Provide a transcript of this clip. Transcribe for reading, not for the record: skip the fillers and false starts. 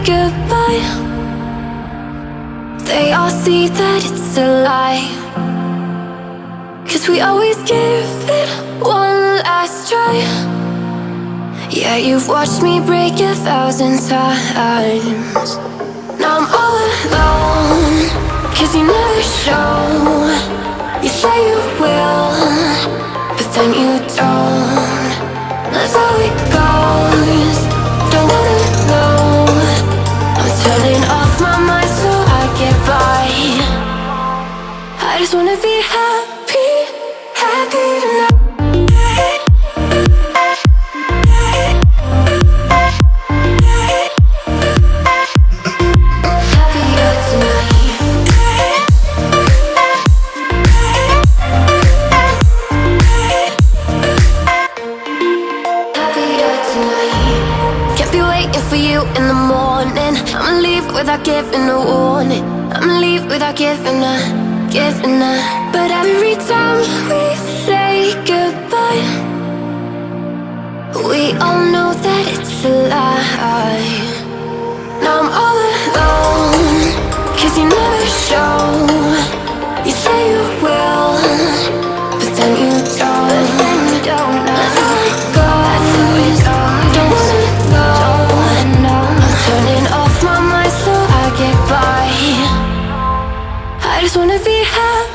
goodbye, they all see that it's a lie. 'Cause we always give it one last try. Yeah, you've watched me break 1,000 times. Now I'm all alone, 'cause you never show. You say you will, but then you don't. That's how it goes, don't wanna know. I'm turning off my mind so I get by. I just wanna be happy, happy tonight. For you in the morning, I'ma leave without giving a warning. I'ma leave without giving a. But every time we say goodbye, we all know that it's a lie. Now I'm all alone, 'cause you never show. You say you will, but then you don't. That's how it goes, don't wanna know. Turning off my mind so I get by. I just wanna be happy.